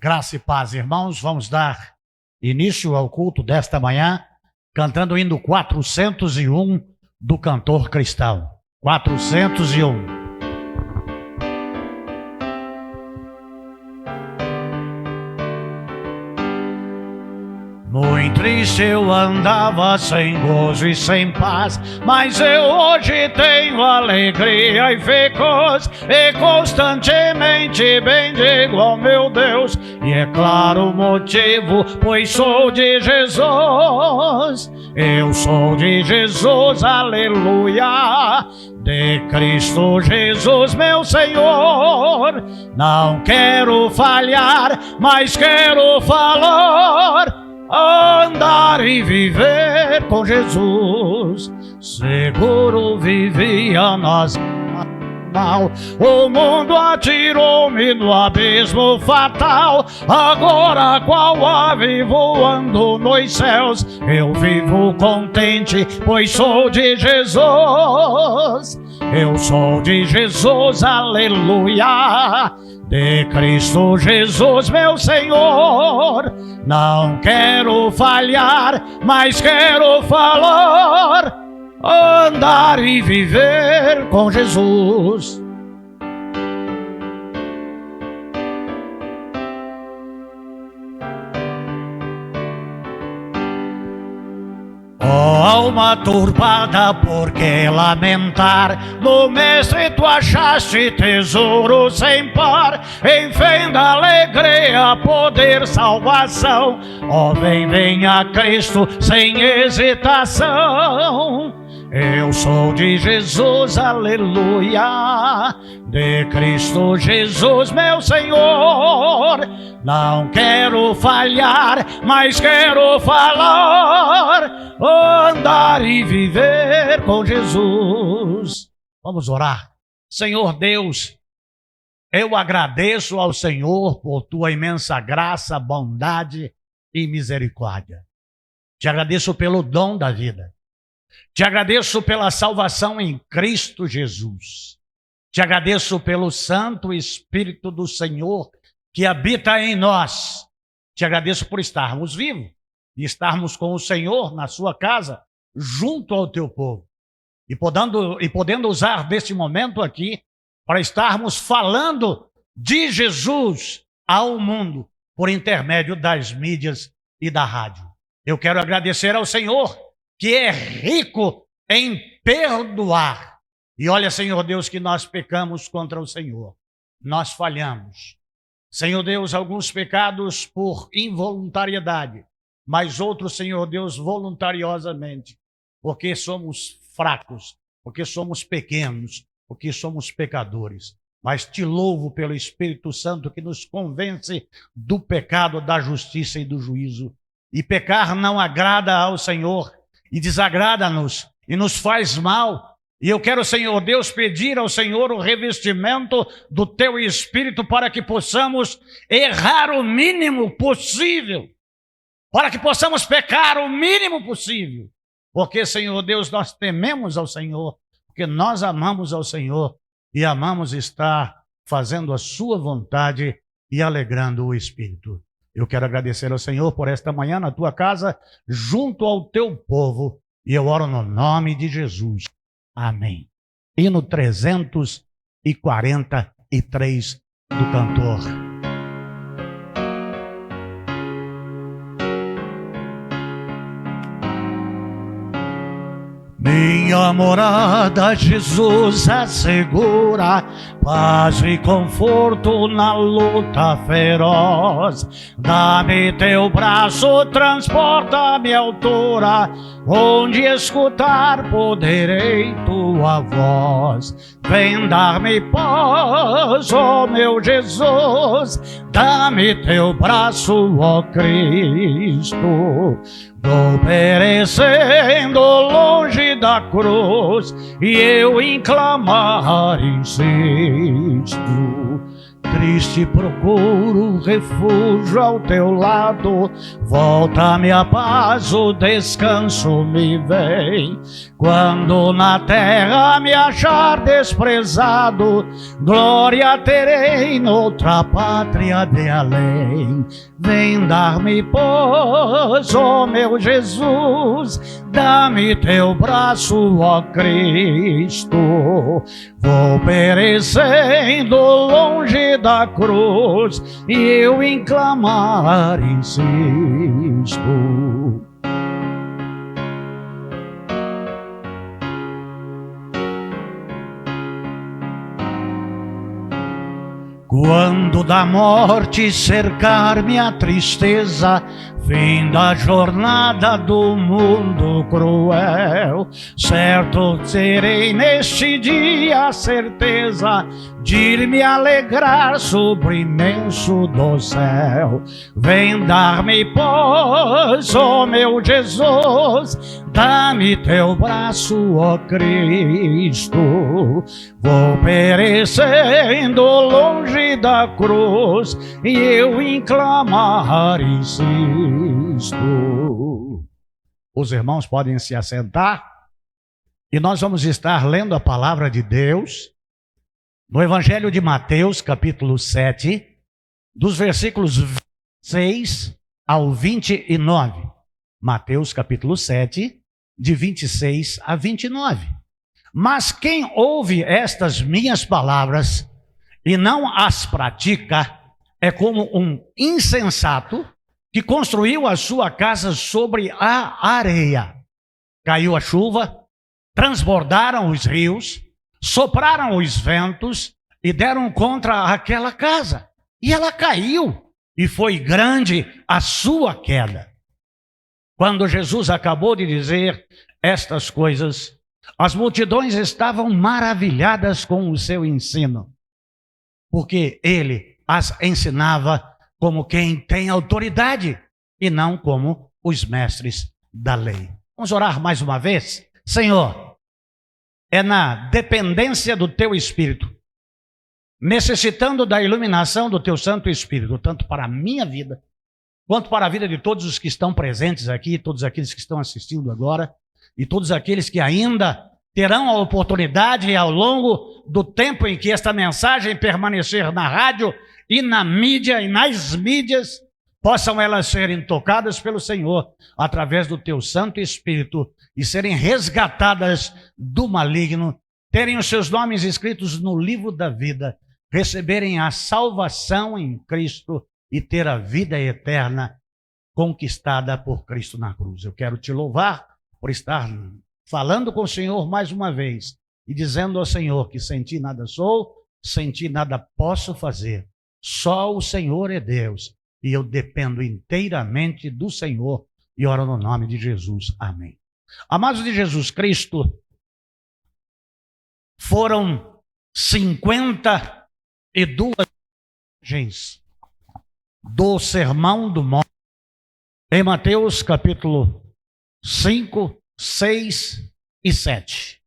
Graça e paz, irmãos. Vamos dar início ao culto desta manhã, cantando o hino 401 do cantor cristão. 401. Muito triste eu andava, sem gozo e sem paz, mas eu hoje tenho alegria e fé e constantemente bendigo ao meu Deus. E é claro o motivo, pois sou de Jesus. Eu sou de Jesus, aleluia, de Cristo Jesus, meu Senhor. Não quero falhar, mas quero falar, andar e viver com Jesus. Seguro vivia nas mal, o mundo atirou-me no abismo fatal. Agora qual ave voando nos céus, eu vivo contente, pois sou de Jesus. Eu sou de Jesus, aleluia, de Cristo Jesus, meu Senhor. Não quero falhar, mas quero falar, andar e viver com Jesus. Oh, alma turbada, por que lamentar? No mestre tu achaste tesouro sem par, em fenda, alegria, poder, salvação. Oh, vem a Cristo sem hesitação. Eu sou de Jesus, aleluia, de Cristo Jesus, meu Senhor. Não quero falhar, mas quero falar, andar e viver com Jesus. Vamos orar. Senhor Deus, eu agradeço ao Senhor por tua imensa graça, bondade e misericórdia. Te agradeço pelo dom da vida. Te agradeço pela salvação em Cristo Jesus. Te agradeço pelo Santo Espírito do Senhor que habita em nós. Te agradeço por estarmos vivos e estarmos com o Senhor na sua casa, junto ao teu povo. E podendo usar deste momento aqui para estarmos falando de Jesus ao mundo por intermédio das mídias e da rádio. Eu quero agradecer ao Senhor, que é rico em perdoar. E olha, Senhor Deus, que nós pecamos contra o Senhor. Nós falhamos. Senhor Deus, alguns pecados por involuntariedade, mas outros, Senhor Deus, voluntariosamente, porque somos fracos, porque somos pequenos, porque somos pecadores. Mas te louvo pelo Espírito Santo que nos convence do pecado, da justiça e do juízo. E pecar não agrada ao Senhor, e desagrada-nos, e nos faz mal. E eu quero, Senhor Deus, pedir ao Senhor o revestimento do teu Espírito para que possamos errar o mínimo possível, para que possamos pecar o mínimo possível, porque, Senhor Deus, nós tememos ao Senhor, porque nós amamos ao Senhor e amamos estar fazendo a sua vontade e alegrando o Espírito. Eu quero agradecer ao Senhor por esta manhã na tua casa, junto ao teu povo, e eu oro no nome de Jesus. Amém. Hino 343 do cantor. Minha morada, Jesus, assegura paz e conforto na luta feroz. Dá-me teu braço, transporta-me à altura, onde escutar poderei tua voz. Vem dar-me paz, ó meu Jesus, dá-me teu braço, ó Cristo. Vou perecendo longe da cruz, e eu em clamar insisto. triste procuro refúgio ao teu lado. Volta-me a paz, o descanso me vem. Quando na terra me achar desprezado, glória terei noutra pátria de além. Vem dar-me, pois, ó meu Jesus, dá-me teu braço, ó Cristo. Vou perecendo longe da cruz e eu em clamar insisto. Quando da morte cercar-me a tristeza, fim da jornada do mundo cruel, certo terei neste dia a certeza de me alegrar sobre o imenso do céu. Vem dar-me, pois, ó meu Jesus, dá-me teu braço, ó Cristo. Vou perecendo longe da cruz e eu em clamar insisto. Os irmãos podem se assentar e nós vamos estar lendo a palavra de Deus no Evangelho de Mateus, capítulo 7, dos versículos 26 ao 29. Mateus, capítulo 7, de 26 a 29. Mas quem ouve estas minhas palavras e não as pratica é como um insensato que construiu a sua casa sobre a areia. Caiu a chuva, transbordaram os rios, sopraram os ventos e deram contra aquela casa. E ela caiu, e foi grande a sua queda. Quando Jesus acabou de dizer estas coisas, as multidões estavam maravilhadas com o seu ensino, porque ele as ensinava como quem tem autoridade e não como os mestres da lei. Vamos orar mais uma vez? Senhor, é na dependência do teu Espírito, necessitando da iluminação do teu Santo Espírito, tanto para a minha vida, quanto para a vida de todos os que estão presentes aqui, todos aqueles que estão assistindo agora, e todos aqueles que ainda terão a oportunidade ao longo do tempo em que esta mensagem permanecer na rádio e na mídia e nas mídias, possam elas serem tocadas pelo Senhor através do teu Santo Espírito e serem resgatadas do maligno, terem os seus nomes escritos no livro da vida, receberem a salvação em Cristo e ter a vida eterna conquistada por Cristo na cruz. Eu quero te louvar por estar falando com o Senhor mais uma vez e dizendo ao Senhor que sem ti nada sou, sem ti nada posso fazer. Só o Senhor é Deus e eu dependo inteiramente do Senhor e oro no nome de Jesus. Amém. Amados de Jesus Cristo, foram 52 mensagens do Sermão do Monte em Mateus capítulo 5, 6 e 7.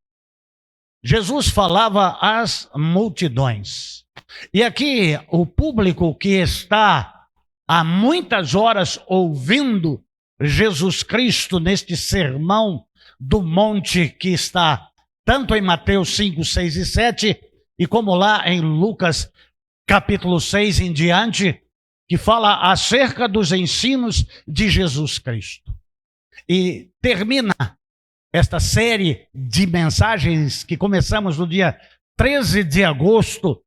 Jesus falava às multidões. E aqui o público que está há muitas horas ouvindo Jesus Cristo neste sermão do monte que está tanto em Mateus 5, 6 e 7, e como lá em Lucas capítulo 6 em diante, que fala acerca dos ensinos de Jesus Cristo. E termina esta série de mensagens que começamos no dia 13 de agosto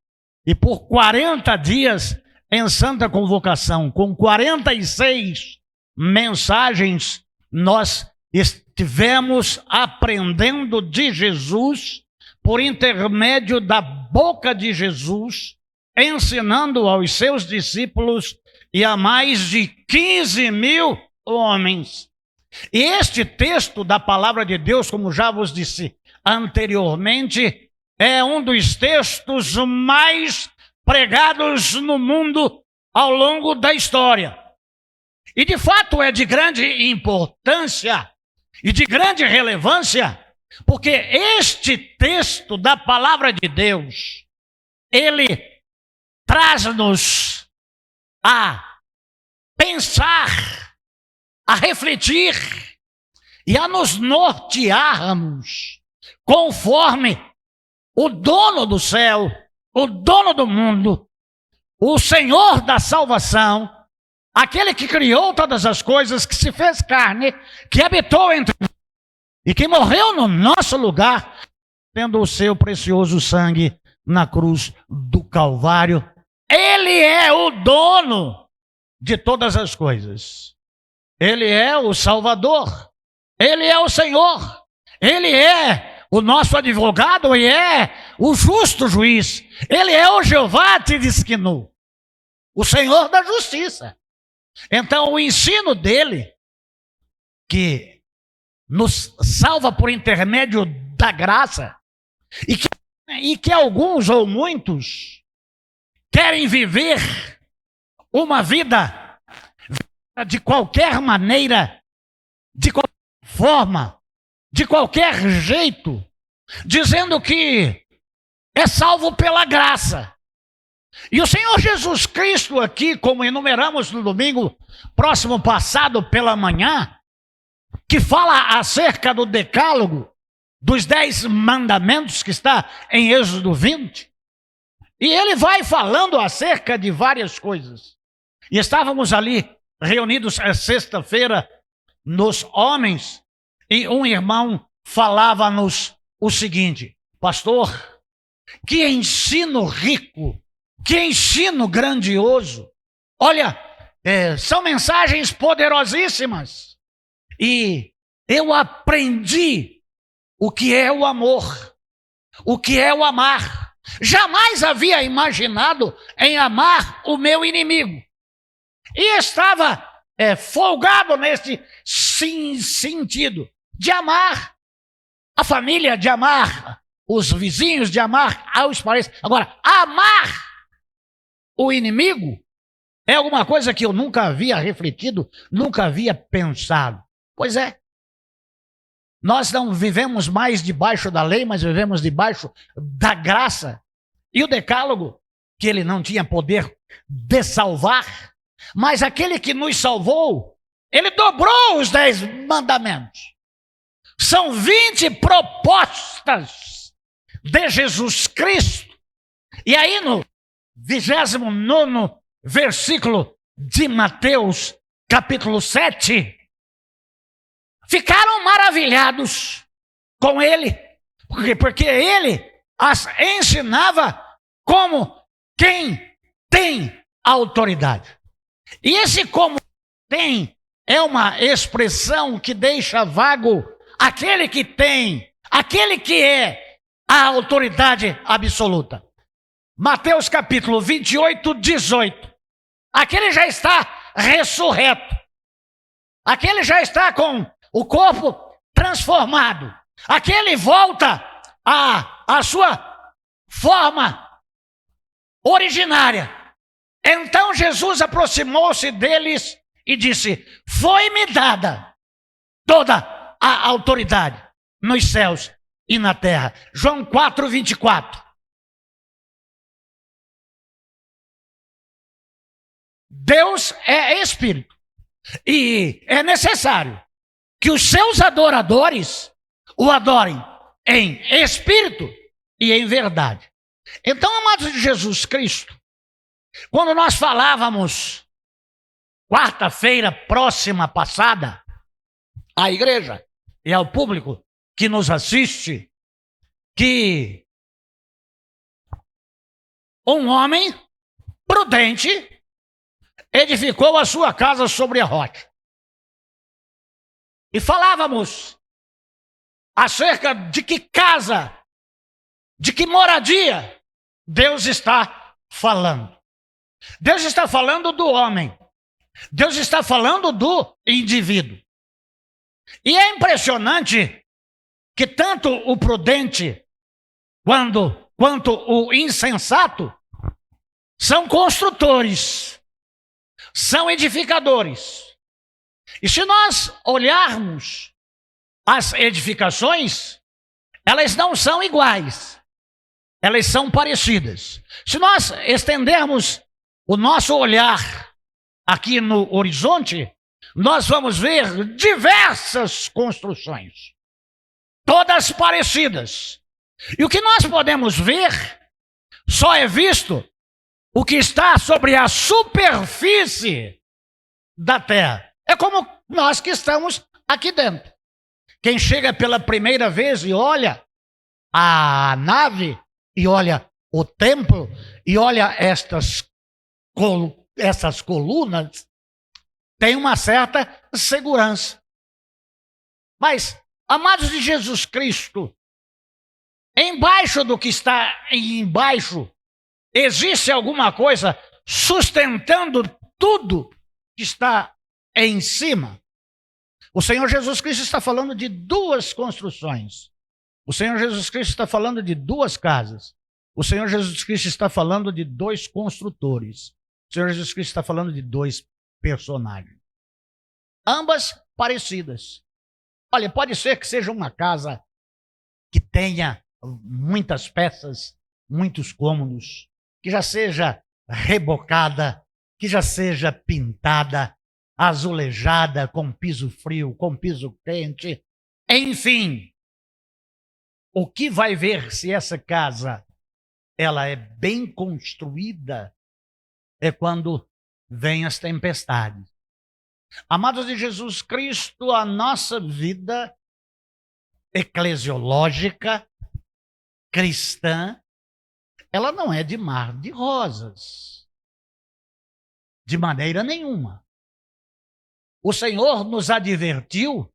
e por 40 dias em Santa Convocação, com 46 mensagens, nós estivemos aprendendo de Jesus, por intermédio da boca de Jesus, ensinando aos seus discípulos e a mais de 15 mil homens. E este texto da palavra de Deus, como já vos disse anteriormente, é um dos textos mais pregados no mundo ao longo da história. E de fato é de grande importância e de grande relevância, porque este texto da palavra de Deus, ele traz-nos a pensar, a refletir e a nos nortearmos conforme o dono do céu, o dono do mundo, o Senhor da salvação, aquele que criou todas as coisas, que se fez carne, que habitou entre nós e que morreu no nosso lugar, tendo o seu precioso sangue na cruz do Calvário. Ele é o dono de todas as coisas. Ele é o Salvador. Ele é o Senhor. Ele é o nosso advogado e é o justo juiz. Ele é o Jeová Tsidkenu, o Senhor da justiça. Então, o ensino dele, que nos salva por intermédio da graça, e que alguns ou muitos querem viver uma vida de qualquer maneira, de qualquer forma, de qualquer jeito, dizendo que é salvo pela graça. E o Senhor Jesus Cristo aqui, como enumeramos no domingo próximo passado pela manhã, que fala acerca do decálogo, dos 10 mandamentos que está em Êxodo 20, e ele vai falando acerca de várias coisas. E estávamos ali reunidos sexta-feira nos homens, e um irmão falava-nos o seguinte: pastor, que ensino rico, que ensino grandioso. Olha, são mensagens poderosíssimas. E eu aprendi o que é o amor, o que é o amar. Jamais havia imaginado em amar o meu inimigo. E estava folgado nesse sentido de amar a família, de amar os vizinhos, de amar aos parentes. Agora, amar o inimigo é alguma coisa que eu nunca havia refletido, nunca havia pensado. Pois é. Nós não vivemos mais debaixo da lei, mas vivemos debaixo da graça. E o decálogo, que ele não tinha poder de salvar, mas aquele que nos salvou, ele dobrou os 10 mandamentos. São 20 propostas de Jesus Cristo. E aí no 29º versículo de Mateus, capítulo 7, ficaram maravilhados com ele, porque ele as ensinava como quem tem autoridade. E esse como tem é uma expressão que deixa vago aquele que tem, aquele que é a autoridade absoluta. Mateus capítulo 28, 18. Aquele já está ressurreto. Aquele já está com o corpo transformado. Aquele volta à sua forma originária. Então Jesus aproximou-se deles e disse: foi-me dada toda a autoridade nos céus e na terra. João 4, 24. Deus é espírito. E é necessário que os seus adoradores o adorem em espírito e em verdade. Então, amados de Jesus Cristo, quando nós falávamos quarta-feira próxima passada à igreja e ao público que nos assiste, que um homem prudente edificou a sua casa sobre a rocha. E falávamos acerca de que casa, de que moradia Deus está falando. Deus está falando do homem. Deus está falando do indivíduo. E é impressionante que tanto o prudente quanto o insensato são construtores, são edificadores. E se nós olharmos as edificações, elas não são iguais. elas são parecidas. Se nós estendermos o nosso olhar aqui no horizonte, nós vamos ver diversas construções, todas parecidas. E o que nós podemos ver só é visto o que está sobre a superfície da terra. É como nós que estamos aqui dentro. Quem chega pela primeira vez e olha a nave, e olha o templo, e olha essas colunas, tem uma certa segurança. Mas, amados de Jesus Cristo, embaixo do que está embaixo, existe alguma coisa sustentando tudo que está em cima. O Senhor Jesus Cristo está falando de duas construções. O Senhor Jesus Cristo está falando de duas casas. O Senhor Jesus Cristo está falando de dois construtores. O Senhor Jesus Cristo está falando de dois personagens. Ambas parecidas. Olha, pode ser que seja uma casa que tenha muitas peças, muitos cômodos, que já seja rebocada, que já seja pintada, azulejada, com piso frio, com piso quente, enfim. O que vai ver se essa casa ela é bem construída é quando vem as tempestades. Amados de Jesus Cristo, a nossa vida eclesiológica, cristã, ela não é de mar de rosas. De maneira nenhuma. O Senhor nos advertiu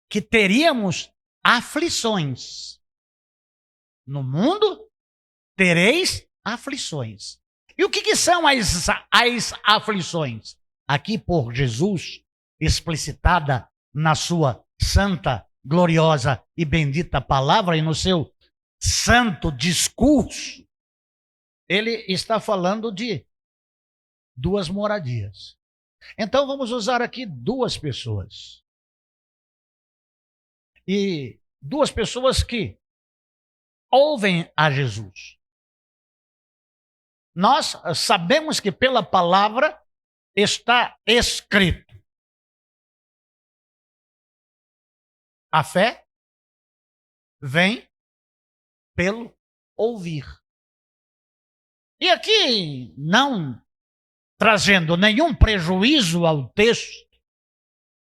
que teríamos aflições. No mundo tereis aflições. E o que são as aflições? Aqui por Jesus, explicitada na sua santa, gloriosa e bendita palavra e no seu santo discurso, ele está falando de duas moradias. Então vamos usar aqui duas pessoas. E duas pessoas que ouvem a Jesus. Nós sabemos que pela palavra está escrito. A fé vem pelo ouvir. E aqui, não trazendo nenhum prejuízo ao texto,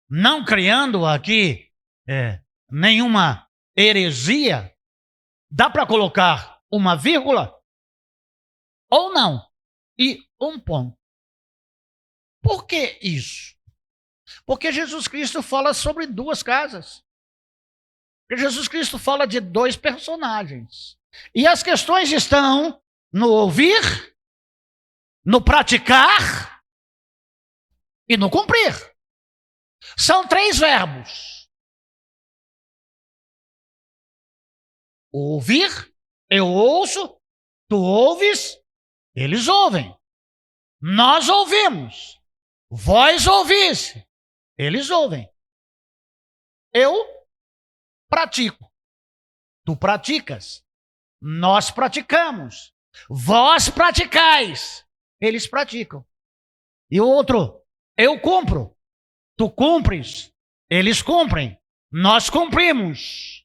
não criando aqui nenhuma heresia, dá para colocar uma vírgula ou não, e um ponto. Por que isso? Porque Jesus Cristo fala sobre duas casas. Porque Jesus Cristo fala de dois personagens. E as questões estão no ouvir, no praticar e no cumprir. São três verbos. Ouvir, eu ouço, tu ouves, eles ouvem. Nós ouvimos. Vós ouvis, eles ouvem. Eu pratico. Tu praticas. Nós praticamos. Vós praticais. Eles praticam. E o outro, eu cumpro. Tu cumpres. Eles cumprem. Nós cumprimos.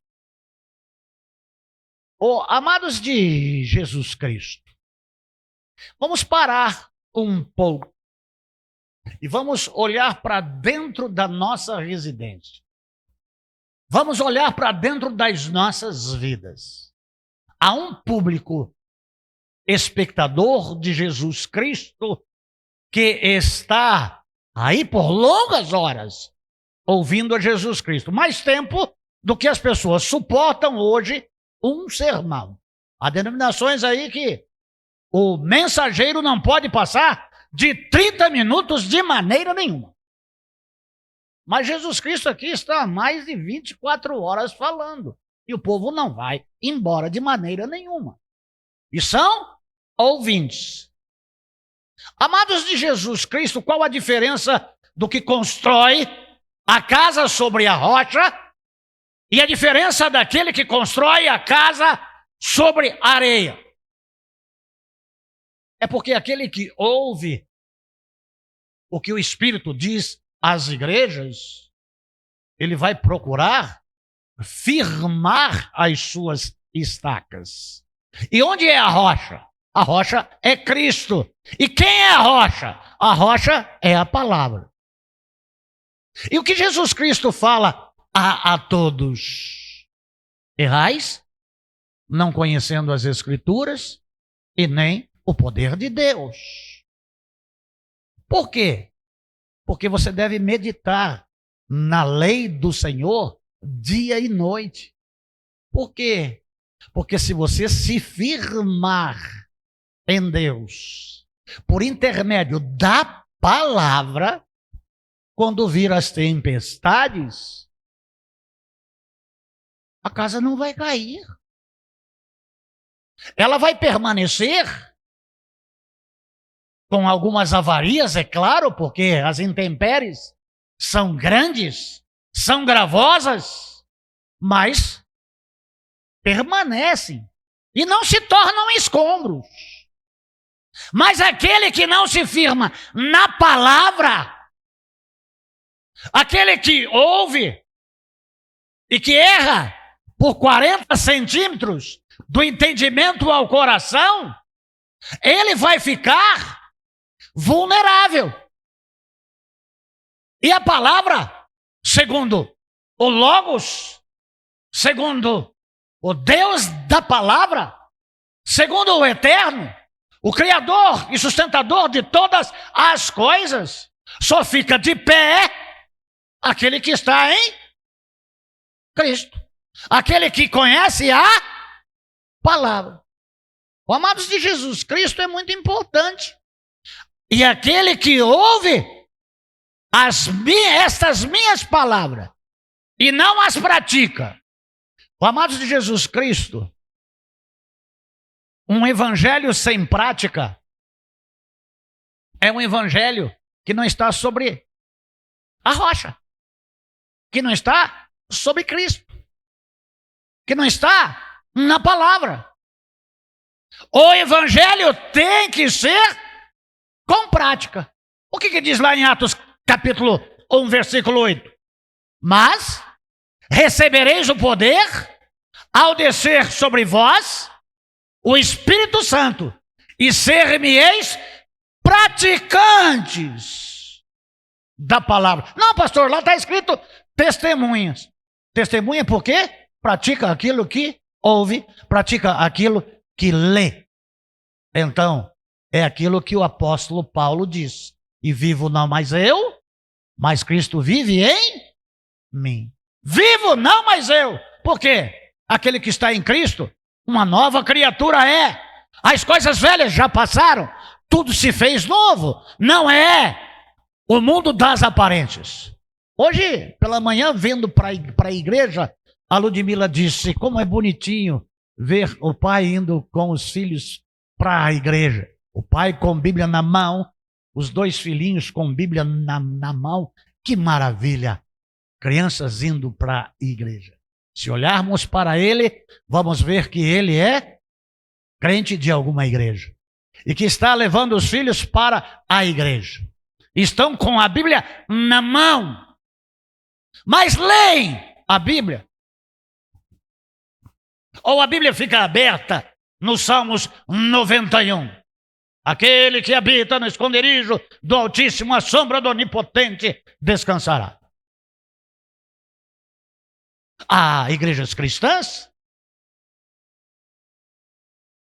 Amados de Jesus Cristo, vamos parar um pouco e vamos olhar para dentro da nossa residência. Vamos olhar para dentro das nossas vidas. Há um público espectador de Jesus Cristo que está aí por longas horas ouvindo a Jesus Cristo. Mais tempo do que as pessoas suportam hoje um sermão. Há denominações aí que o mensageiro não pode passar de 30 minutos de maneira nenhuma. Mas Jesus Cristo aqui está há mais de 24 horas falando. E o povo não vai embora de maneira nenhuma. E são ouvintes. Amados de Jesus Cristo, qual a diferença do que constrói a casa sobre a rocha e a diferença daquele que constrói a casa sobre a areia? É porque aquele que ouve o que o Espírito diz às igrejas, ele vai procurar firmar as suas estacas. E onde é a rocha? A rocha é Cristo. E quem é a rocha? A rocha é a palavra. E o que Jesus Cristo fala a todos? Errais, não conhecendo as Escrituras e nem o poder de Deus. Por quê? Porque você deve meditar na lei do Senhor dia e noite. Por quê? Porque se você se firmar em Deus, por intermédio da palavra, quando vir as tempestades, a casa não vai cair. Ela vai permanecer com algumas avarias, é claro, porque as intempéries são grandes, são gravosas, mas permanecem e não se tornam escombros. Mas aquele que não se firma na palavra, aquele que ouve e que erra por 40 centímetros do entendimento ao coração, ele vai ficar vulnerável. E a palavra, segundo o Logos, segundo o Deus da palavra, segundo o Eterno, o Criador e sustentador de todas as coisas, só fica de pé aquele que está em Cristo, aquele que conhece a palavra. O amados de Jesus Cristo é muito importante. E aquele que ouve estas minhas palavras e não as pratica. O amados de Jesus Cristo, um evangelho sem prática é um evangelho que não está sobre a rocha, que não está sobre Cristo, que não está na palavra. O evangelho tem que ser com prática. O que diz lá em Atos capítulo 1, versículo 8? Mas recebereis o poder ao descer sobre vós o Espírito Santo e ser-me-eis praticantes da palavra. Não, pastor, lá está escrito testemunhas. Testemunha por quê? Pratica aquilo que ouve, pratica aquilo que lê. Então, é aquilo que o apóstolo Paulo diz: e vivo não mais eu, mas Cristo vive em mim. Vivo não mais eu. Por quê? Aquele que está em Cristo, uma nova criatura é. As coisas velhas já passaram, tudo se fez novo. Não é o mundo das aparências. Hoje, pela manhã, vindo para a igreja, a Ludmila disse: como é bonitinho ver o pai indo com os filhos para a igreja. O pai com Bíblia na mão, os dois filhinhos com Bíblia na mão. Que maravilha! Crianças indo para a igreja. Se olharmos para ele, vamos ver que ele é crente de alguma igreja e que está levando os filhos para a igreja. Estão com a Bíblia na mão, mas leem a Bíblia. Ou a Bíblia fica aberta no Salmos 91. Aquele que habita no esconderijo do Altíssimo, à sombra do Onipotente, descansará. Há igrejas cristãs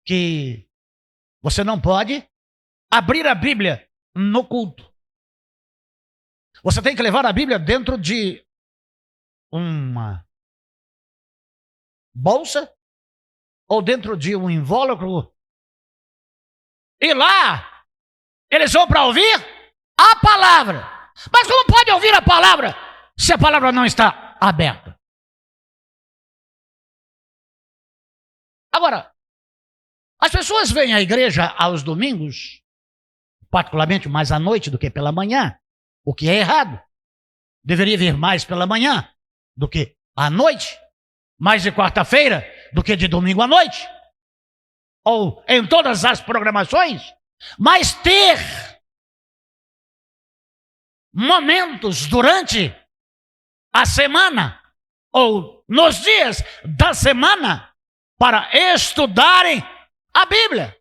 que você não pode abrir a Bíblia no culto. Você tem que levar a Bíblia dentro de uma bolsa ou dentro de um invólucro. E lá eles vão para ouvir a palavra. Mas como pode ouvir a palavra se a palavra não está aberta? Agora, as pessoas vêm à igreja aos domingos, particularmente mais à noite do que pela manhã, o que é errado. Deveria vir mais pela manhã do que à noite, mais de quarta-feira do que de domingo à noite, ou em todas as programações, Mas ter momentos durante a semana ou nos dias da semana para estudarem a Bíblia,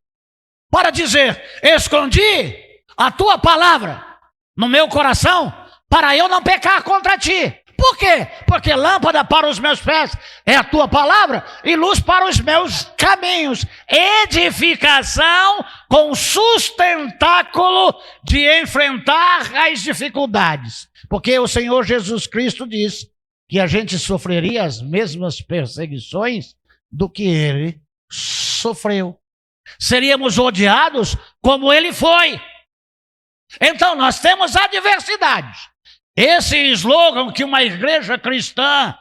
para dizer: escondi a tua palavra no meu coração para eu não pecar contra ti. Por quê? Porque lâmpada para os meus pés é a tua palavra e luz para os meus caminhos. Edificação com sustentáculo de enfrentar as dificuldades. Porque o Senhor Jesus Cristo diz que a gente sofreria as mesmas perseguições do que ele sofreu. Seríamos odiados como ele foi. Então nós temos adversidades. Esse slogan que uma igreja cristã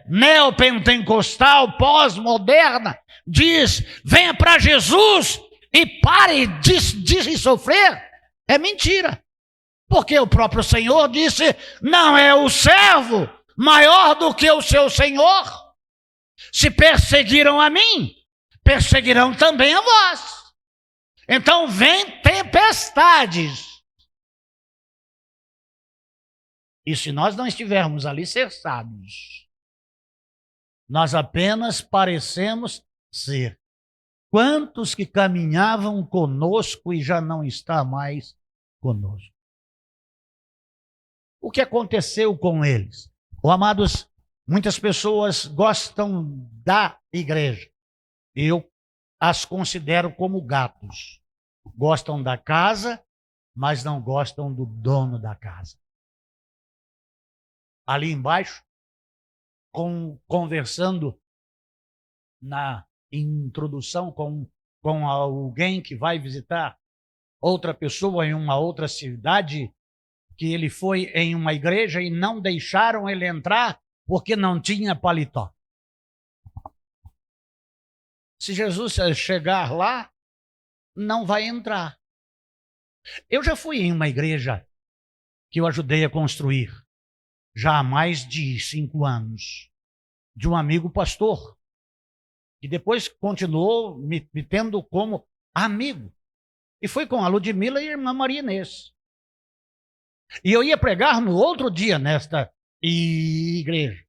neopentecostal, pós-moderna, diz: venha para Jesus e pare de sofrer, é mentira. Porque o próprio Senhor disse: não é o servo maior do que o seu Senhor. Se perseguiram a mim, perseguirão também a vós. Então vem tempestades. E se nós não estivermos alicerçados, nós apenas parecemos ser. Quantos que caminhavam conosco e já não está mais conosco? O que aconteceu com eles? Amados, muitas pessoas gostam da igreja. Eu as considero como gatos. Gostam da casa, mas não gostam do dono da casa. Ali embaixo, conversando na introdução com alguém que vai visitar outra pessoa em uma outra cidade, que ele foi em uma igreja e não deixaram ele entrar porque não tinha paletó. Se Jesus chegar lá, não vai entrar. Eu já fui em uma igreja que eu ajudei a construir, já há mais de 5 anos, de um amigo pastor, que depois continuou me tendo como amigo. E foi com a Ludmila e a irmã Maria Inês. E eu ia pregar no outro dia nesta igreja.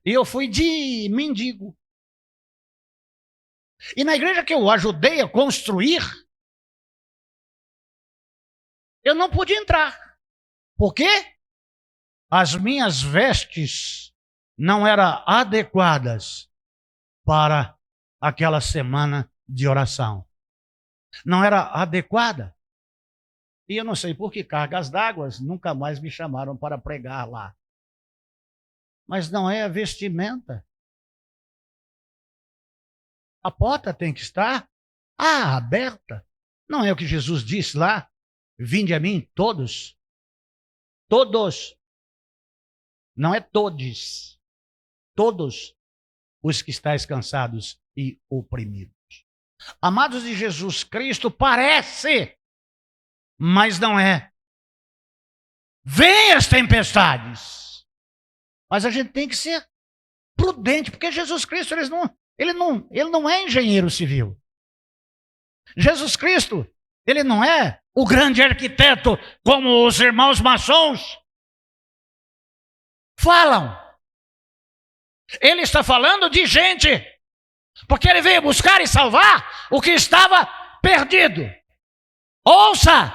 E eu fui de mendigo. E na igreja que eu ajudei a construir, eu não pude entrar. Por quê? As minhas vestes não eram adequadas para aquela semana de oração. Não era adequada. E eu não sei por que cargas d'água nunca mais me chamaram para pregar lá. Mas não é a vestimenta. A porta tem que estar aberta. Não é o que Jesus disse lá? Vinde a mim todos. Todos. Não é todes. Todos os que estáis cansados e oprimidos. Amados de Jesus Cristo, parece, mas não é. Vêm as tempestades. Mas a gente tem que ser prudente, porque Jesus Cristo ele não é engenheiro civil. Jesus Cristo, ele não é o grande arquiteto como os irmãos maçons falam. Ele está falando de gente, porque ele veio buscar e salvar o que estava perdido. Ouça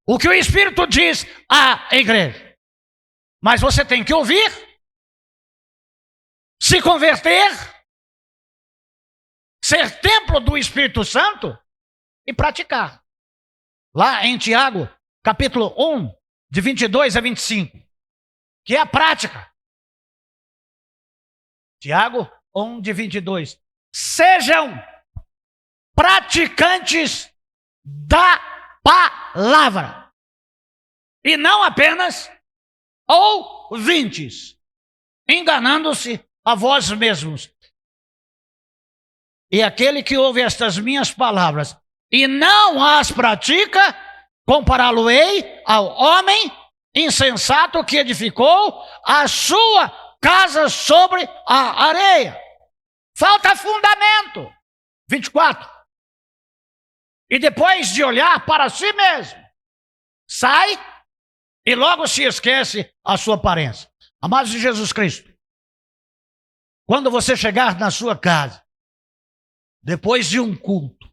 o que o Espírito diz à igreja. Mas você tem que ouvir, se converter, ser templo do Espírito Santo e praticar. Lá em Tiago, capítulo 1, de 22 a 25, que é a prática. Tiago 1, de 22. Sejam praticantes da palavra e não apenas ouvintes, enganando-se a vós mesmos. E aquele que ouve estas minhas palavras e não as pratica, compará-lo-ei ao homem insensato que edificou a sua casa sobre a areia. Falta fundamento. 24. e depois de olhar para si mesmo, sai e logo se esquece a sua aparência. Amados de Jesus Cristo, quando você chegar na sua casa, depois de um culto,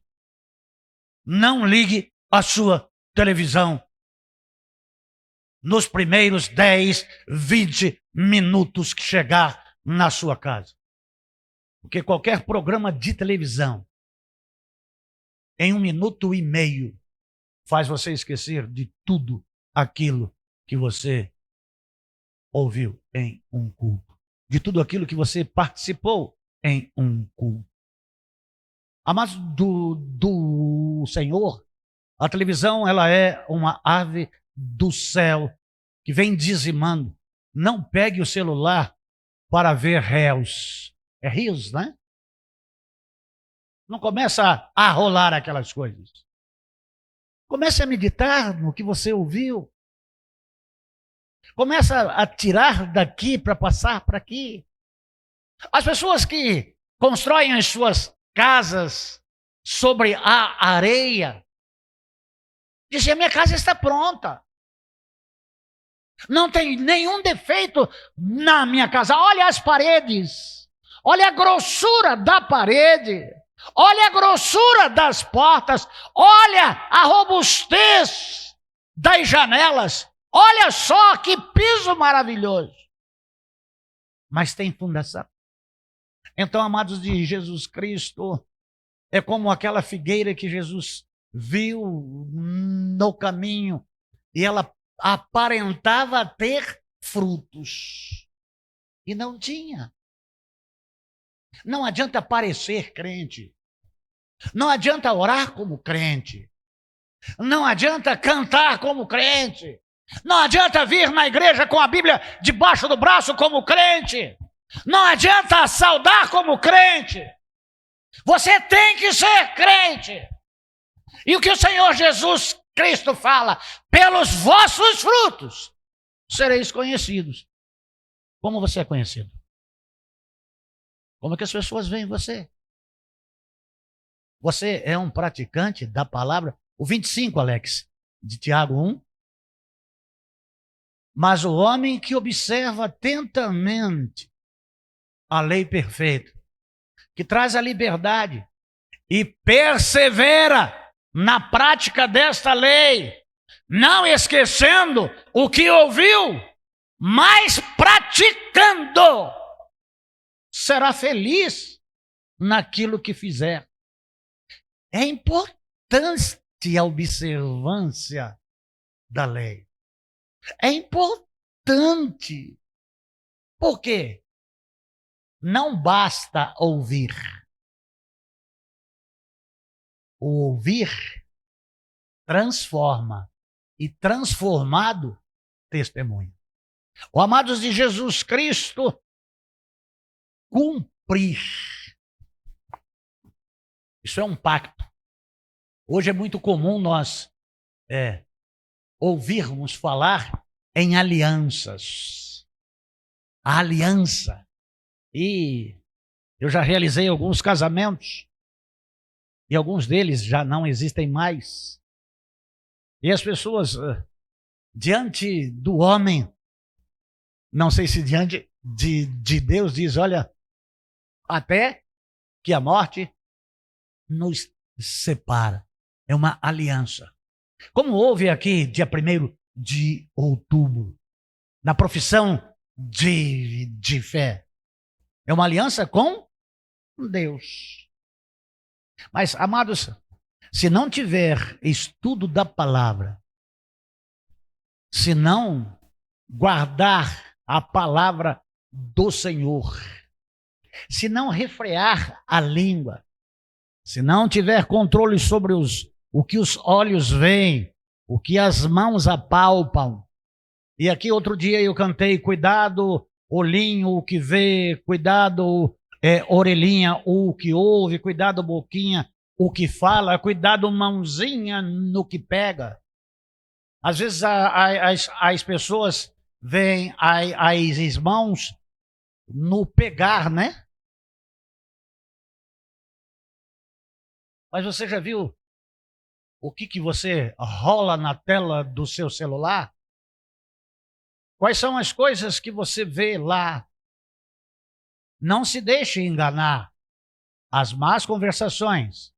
não ligue a sua televisão nos primeiros 10, 20 minutos que chegar na sua casa. Porque qualquer programa de televisão, em 1 minuto e meio, faz você esquecer de tudo aquilo que você ouviu em um culto, de tudo aquilo que você participou em um culto. Amados do Senhor, a televisão ela é uma ave do céu que vem dizimando. Não pegue o celular para ver reels. É reels, né? Não começa a rolar aquelas coisas. Comece a meditar no que você ouviu. Começa a tirar daqui para passar para aqui. As pessoas que constroem as suas casas sobre a areia, dizem, a minha casa está pronta. Não tem nenhum defeito na minha casa. Olha as paredes. Olha a grossura da parede. Olha a grossura das portas. Olha a robustez das janelas. Olha só que piso maravilhoso. Mas tem fundação. Então, amados de Jesus Cristo, é como aquela figueira que Jesus viu no caminho e ela aparentava ter frutos e não tinha. Não adianta parecer crente. Não adianta orar como crente. Não adianta cantar como crente. Não adianta vir na igreja com a Bíblia debaixo do braço como crente. Não adianta saudar como crente. Você tem que ser crente. E o que o Senhor Jesus Cristo fala, pelos vossos frutos sereis conhecidos. Como você é conhecido? Como é que as pessoas veem você? Você é um praticante da palavra? O 25, Alex, de Tiago 1. Mas o homem que observa atentamente a lei perfeita, que traz a liberdade e persevera na prática desta lei, não esquecendo o que ouviu, mas praticando, será feliz naquilo que fizer. É importante a observância da lei. É importante. Por quê? Não basta ouvir. O ouvir transforma e transformado testemunha. O amados de Jesus Cristo, cumprir. Isso é um pacto. Hoje é muito comum nós ouvirmos falar em alianças. A aliança. E eu já realizei alguns casamentos. E alguns deles já não existem mais. E as pessoas, diante do homem, não sei se diante de Deus, diz, olha, até que a morte nos separa. É uma aliança. Como houve aqui, dia 1º de outubro, na profissão de fé. É uma aliança com Deus. Mas, amados, se não tiver estudo da palavra, se não guardar a palavra do Senhor, se não refrear a língua, se não tiver controle sobre o que os olhos veem, o que as mãos apalpam. E aqui outro dia eu cantei, cuidado, olhinho, o que vê, cuidado, orelhinha, o que ouve, cuidado, boquinha, o que fala, cuidado, mãozinha, no que pega. Às vezes as pessoas veem as mãos no pegar, né? Mas você já viu o que você rola na tela do seu celular? Quais são as coisas que você vê lá? Não se deixe enganar. As más conversações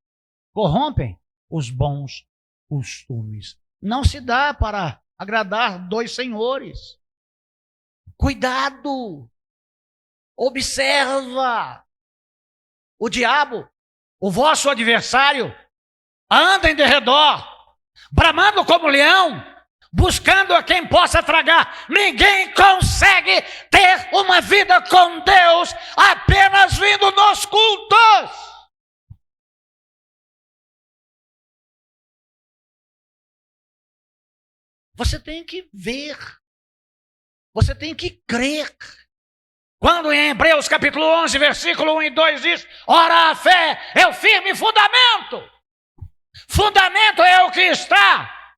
corrompem os bons costumes. Não se dá para agradar dois senhores. Cuidado! Observa! O diabo, o vosso adversário, anda em derredor, bramando como leão, buscando a quem possa tragar. Ninguém consegue ter uma vida com Deus apenas vindo nos cultos. Você tem que ver, você tem que crer. Quando em Hebreus capítulo 11, versículo 1 e 2 diz: ora, a fé é o firme fundamento. Fundamento é o que está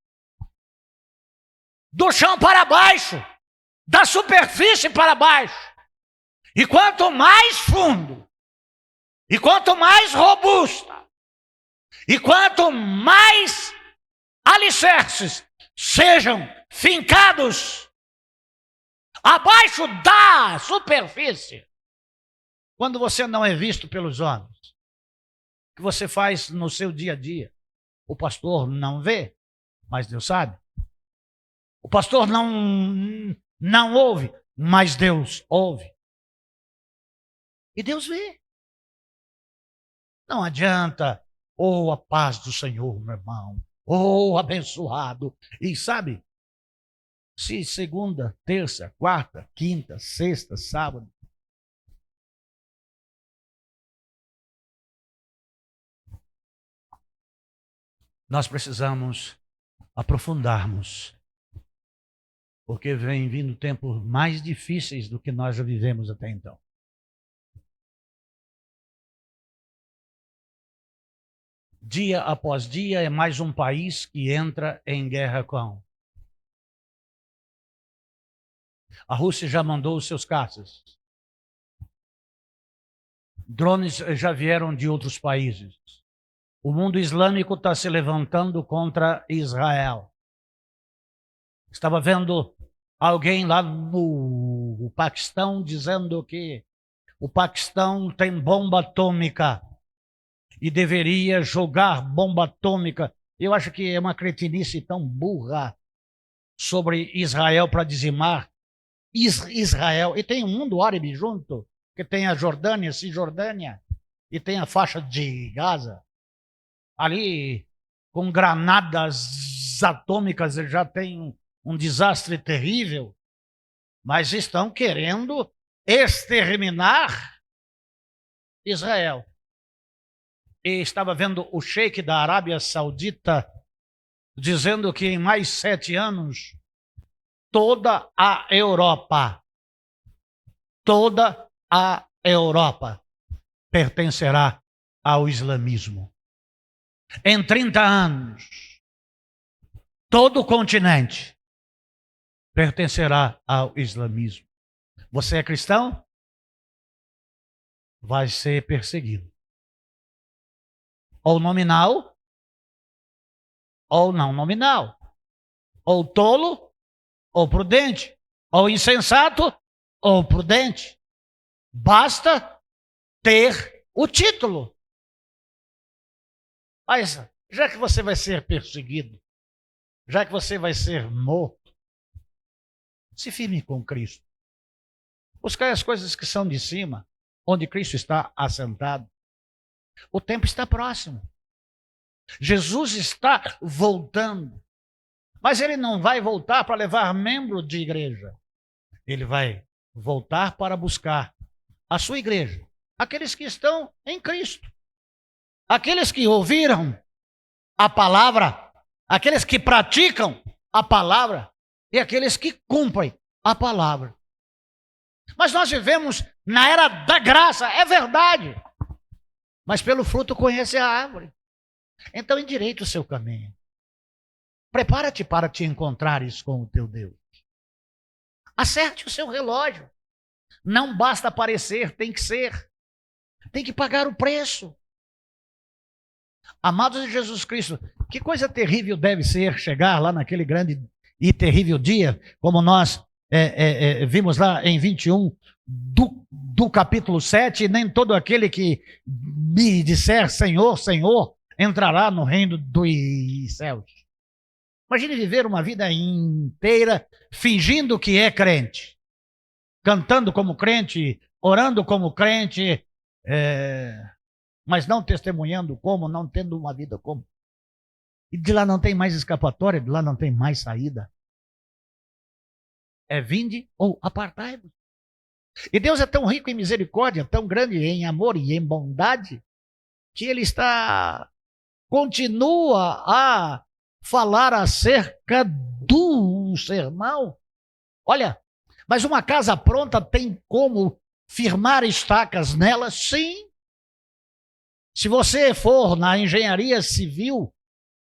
do chão para baixo, da superfície para baixo. E quanto mais fundo, e quanto mais robusta, e quanto mais alicerces sejam fincados abaixo da superfície, quando você não é visto pelos homens, o que você faz no seu dia a dia, o pastor não vê, mas Deus sabe. O pastor não ouve, mas Deus ouve. E Deus vê. Não adianta, a paz do Senhor, meu irmão, abençoado. E sabe, se segunda, terça, quarta, quinta, sexta, sábado, nós precisamos aprofundarmos, porque vem vindo tempos mais difíceis do que nós já vivemos até então. Dia após dia é mais um país que entra em guerra com. A Rússia já mandou os seus caças. Drones já vieram de outros países. O mundo islâmico está se levantando contra Israel. Estava vendo alguém lá no Paquistão dizendo que o Paquistão tem bomba atômica e deveria jogar bomba atômica. Eu acho que é uma cretinice tão burra sobre Israel para dizimar Israel. E tem o mundo árabe junto, que tem a Jordânia, Cisjordânia, e tem a faixa de Gaza. Ali, com granadas atômicas, já tem um desastre terrível, mas estão querendo exterminar Israel. E estava vendo o sheik da Arábia Saudita dizendo que em mais 7 anos, toda a Europa pertencerá ao islamismo. Em 30 anos, todo o continente pertencerá ao islamismo. Você é cristão? Vai ser perseguido. Ou nominal, ou não nominal. Ou tolo, ou prudente. Ou insensato, ou prudente. Basta ter o título. Mas, já que você vai ser perseguido, já que você vai ser morto, se firme com Cristo. Buscai as coisas que são de cima, onde Cristo está assentado. O tempo está próximo. Jesus está voltando. Mas ele não vai voltar para levar membro de igreja. Ele vai voltar para buscar a sua igreja. Aqueles que estão em Cristo. Aqueles que ouviram a palavra, aqueles que praticam a palavra e aqueles que cumprem a palavra. Mas nós vivemos na era da graça, é verdade. Mas pelo fruto conhece a árvore. Então endireita o seu caminho. Prepara-te para te encontrares com o teu Deus. Acerte o seu relógio. Não basta parecer, tem que ser. Tem que pagar o preço. Amados de Jesus Cristo, que coisa terrível deve ser chegar lá naquele grande e terrível dia, como nós vimos lá em 21 do capítulo 7, nem todo aquele que me disser Senhor, Senhor, entrará no reino dos céus. Imagine viver uma vida inteira fingindo que é crente, cantando como crente, orando como crente, mas não testemunhando como, não tendo uma vida como. E de lá não tem mais escapatória, de lá não tem mais saída. É vinde ou apartai-vos. E Deus é tão rico em misericórdia, tão grande em amor e em bondade, que Ele continua a falar acerca do sermão. Olha, mas uma casa pronta tem como firmar estacas nela? Sim. Se você for na engenharia civil,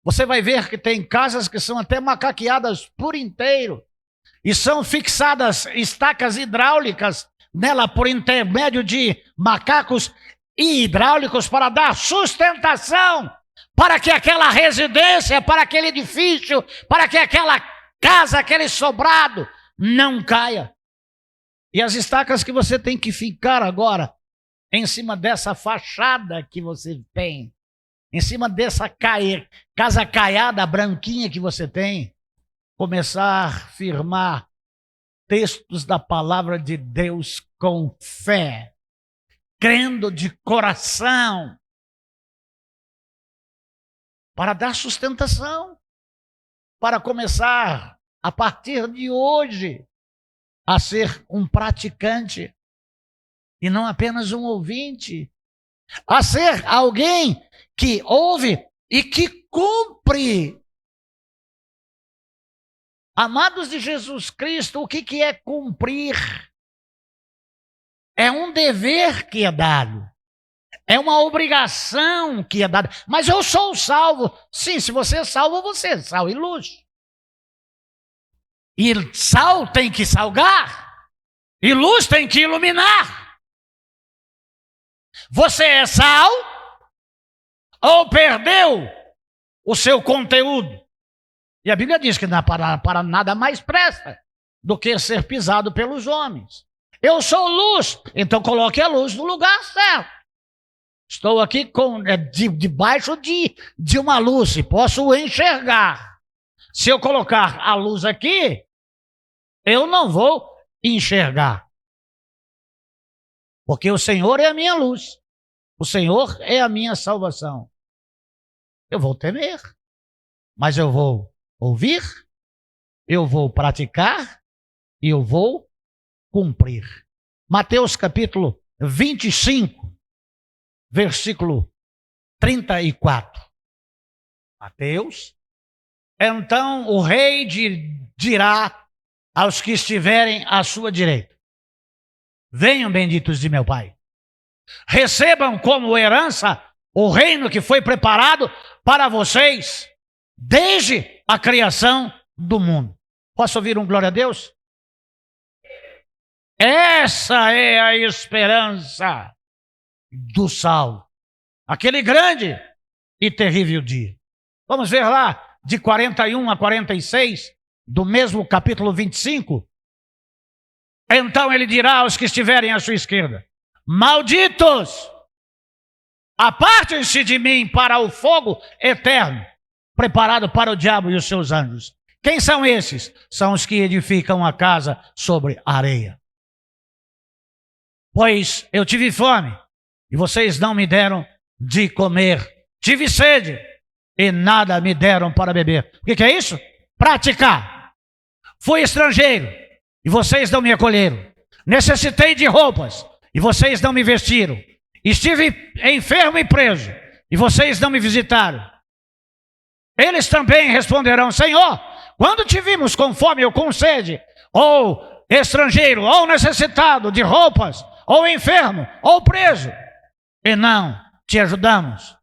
você vai ver que tem casas que são até macaqueadas por inteiro e são fixadas estacas hidráulicas nela por intermédio de macacos hidráulicos para dar sustentação para que aquela residência, para aquele edifício, para que aquela casa, aquele sobrado não caia. E as estacas que você tem que ficar agora em cima dessa fachada que você tem, em cima dessa casa caiada branquinha que você tem, começar a firmar textos da palavra de Deus com fé, crendo de coração, para dar sustentação, para começar, a partir de hoje, a ser um praticante e não apenas um ouvinte, a ser alguém que ouve e que cumpre. Amados de Jesus Cristo, o que é cumprir? É um dever que é dado. É uma obrigação que é dada. Mas eu sou salvo. Sim, se você é salvo, você é sal e luz. E sal tem que salgar. E luz tem que iluminar. Você é sal ou perdeu o seu conteúdo? E a Bíblia diz que para nada mais presta do que ser pisado pelos homens. Eu sou luz, então coloque a luz no lugar certo. Estou aqui debaixo de uma luz e posso enxergar. Se eu colocar a luz aqui, eu não vou enxergar. Porque o Senhor é a minha luz. O Senhor é a minha salvação. Eu vou temer, mas eu vou ouvir, eu vou praticar e eu vou cumprir. Mateus capítulo 25, versículo 34. Mateus. Então o rei dirá aos que estiverem à sua direita: venham, benditos de meu Pai, recebam como herança o reino que foi preparado para vocês desde a criação do mundo. Posso ouvir um glória a Deus? Essa é a esperança do salvo, aquele grande e terrível dia. Vamos ver lá de 41 a 46 do mesmo capítulo 25. Então ele dirá aos que estiverem à sua esquerda: malditos, apartem-se de mim para o fogo eterno, preparado para o diabo e os seus anjos. Quem são esses? São os que edificam a casa sobre areia. Pois eu tive fome e vocês não me deram de comer. Tive sede e nada me deram para beber. O que é isso? Praticar. Fui estrangeiro e vocês não me acolheram. Necessitei de roupas e vocês não me vestiram. Estive enfermo e preso e vocês não me visitaram. Eles também responderão: Senhor, quando te vimos com fome ou com sede, ou estrangeiro, ou necessitado de roupas, ou enfermo, ou preso, e não te ajudamos?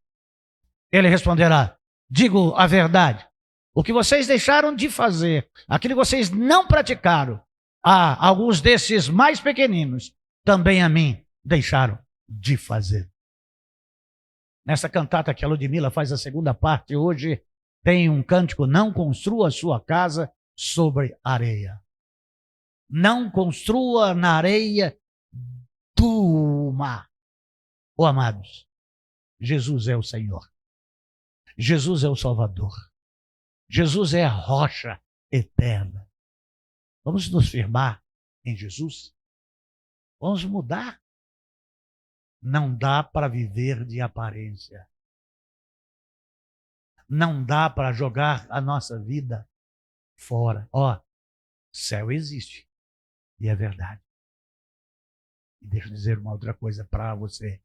Ele responderá: digo a verdade, o que vocês deixaram de fazer, aquilo que vocês não praticaram, a alguns desses mais pequeninos, também a mim deixaram de fazer. Nessa cantata que a Ludmila faz a segunda parte hoje, tem um cântico: não construa sua casa sobre areia. Não construa na areia do mar. Oh, amados, Jesus é o Senhor. Jesus é o Salvador. Jesus é a rocha eterna. Vamos nos firmar em Jesus? Vamos mudar? Não dá para viver de aparência. Não dá para jogar a nossa vida fora. Ó, céu existe. E é verdade. E deixa eu dizer uma outra coisa para você.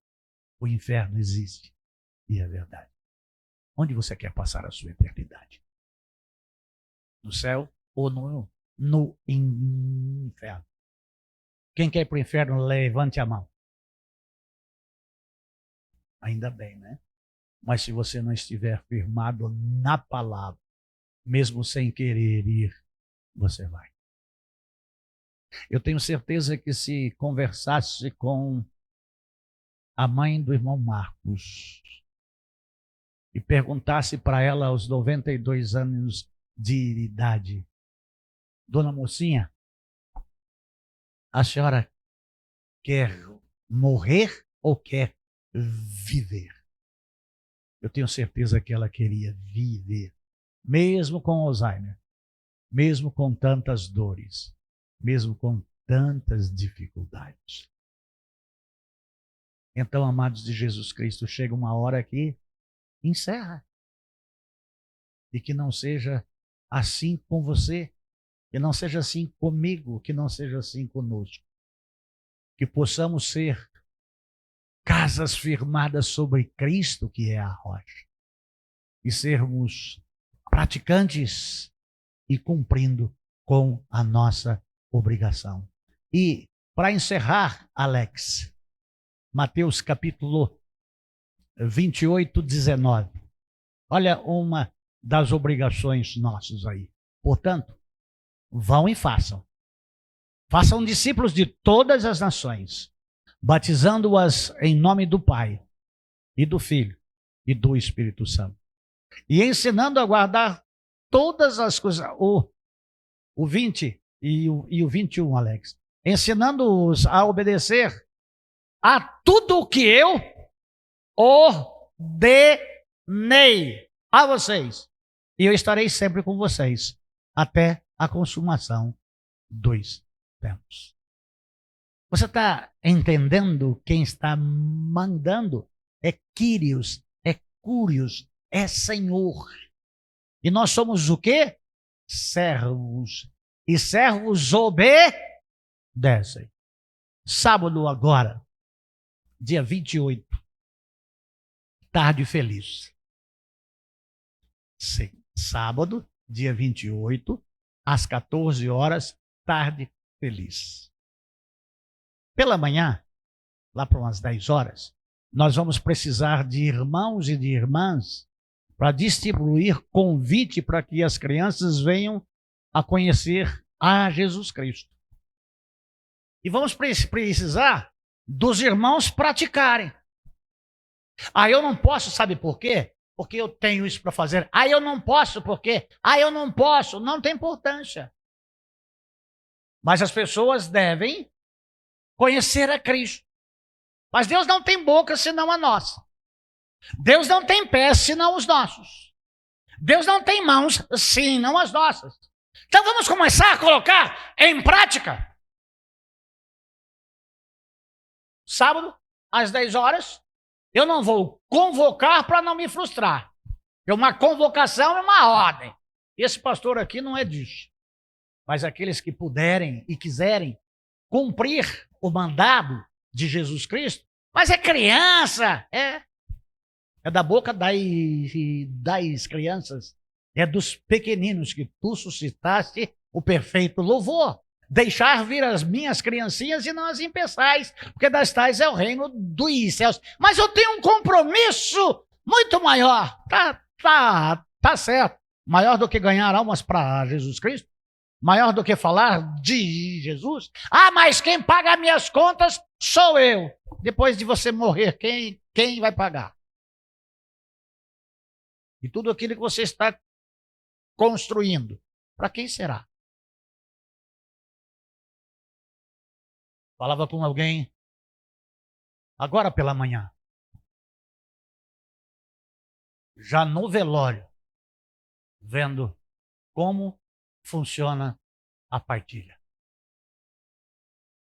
O inferno existe. E é verdade. Onde você quer passar a sua eternidade? No céu ou no inferno? Quem quer ir para o inferno, levante a mão. Ainda bem, né? Mas se você não estiver firmado na palavra, mesmo sem querer ir, você vai. Eu tenho certeza que se conversasse com a mãe do irmão Marcos e perguntasse para ela aos 92 anos de idade: dona mocinha, a senhora quer morrer ou quer viver? Eu tenho certeza que ela queria viver, mesmo com Alzheimer, mesmo com tantas dores, mesmo com tantas dificuldades. Então, amados de Jesus Cristo, chega uma hora que encerra. E que não seja assim com você, que não seja assim comigo, que não seja assim conosco. Que possamos ser casas firmadas sobre Cristo, que é a rocha, e sermos praticantes e cumprindo com a nossa obrigação. E, para encerrar, Alex, Mateus capítulo 28, 19. Olha uma das obrigações nossas aí. Portanto, vão e façam. Façam discípulos de todas as nações, batizando-as em nome do Pai, e do Filho, e do Espírito Santo. E ensinando a guardar todas as coisas. O 20 e o 21, Alex. Ensinando-os a obedecer a tudo o que eu ordenei a vocês. E eu estarei sempre com vocês até a consumação dos tempos. Você está entendendo quem está mandando? É Quírios, é Cúrios, é Senhor. E nós somos o quê? Servos. E servos obedecem. Sábado agora, dia 28, tarde feliz. Sim, sábado, dia 28, às 14 horas, tarde feliz. Pela manhã, lá para umas 10 horas, nós vamos precisar de irmãos e de irmãs para distribuir convite para que as crianças venham a conhecer a Jesus Cristo. E vamos precisar dos irmãos praticarem. Eu não posso, sabe por quê? Porque eu tenho isso para fazer. Eu não posso, por quê? Eu não posso. Não tem importância. Mas as pessoas devem conhecer a Cristo. Mas Deus não tem boca senão a nossa. Deus não tem pés senão os nossos. Deus não tem mãos senão as nossas. Então vamos começar a colocar em prática. Sábado, às 10 horas, eu não vou convocar para não me frustrar. Porque uma convocação é uma ordem. Esse pastor aqui não é disso. Mas aqueles que puderem e quiserem cumprir o mandado de Jesus Cristo, mas é criança, é da boca das crianças, é dos pequeninos que tu suscitaste o perfeito louvor. Deixar vir as minhas criancinhas e não as impeçais, porque das tais é o reino dos céus. Mas eu tenho um compromisso muito maior. Tá certo. Maior do que ganhar almas para Jesus Cristo? Maior do que falar de Jesus? Mas quem paga minhas contas sou eu. Depois de você morrer, quem vai pagar? E tudo aquilo que você está construindo, para quem será? Falava com alguém agora pela manhã, já no velório, vendo como funciona a partilha.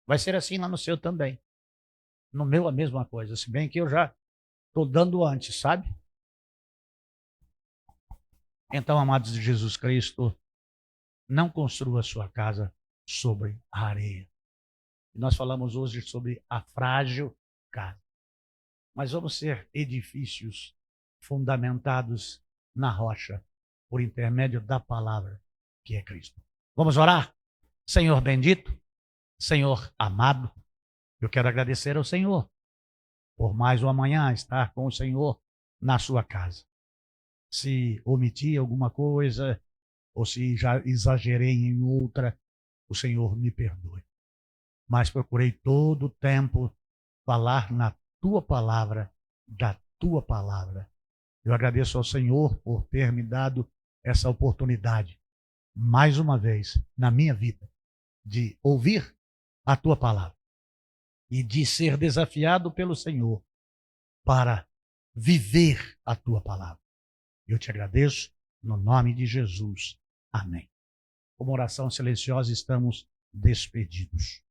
Vai ser assim lá no seu também. No meu a mesma coisa, se bem que eu já estou dando antes, sabe? Então, amados de Jesus Cristo, não construa sua casa sobre a areia. Nós falamos hoje sobre a frágil casa. Mas vamos ser edifícios fundamentados na rocha, por intermédio da palavra, que é Cristo. Vamos orar? Senhor bendito, Senhor amado, eu quero agradecer ao Senhor por mais uma manhã estar com o Senhor na sua casa. Se omiti alguma coisa, ou se já exagerei em outra, o Senhor me perdoe. Mas procurei todo o tempo falar na tua palavra, da tua palavra. Eu agradeço ao Senhor por ter me dado essa oportunidade, mais uma vez, na minha vida, de ouvir a tua palavra e de ser desafiado pelo Senhor para viver a tua palavra. Eu te agradeço no nome de Jesus. Amém. Como oração silenciosa, estamos despedidos.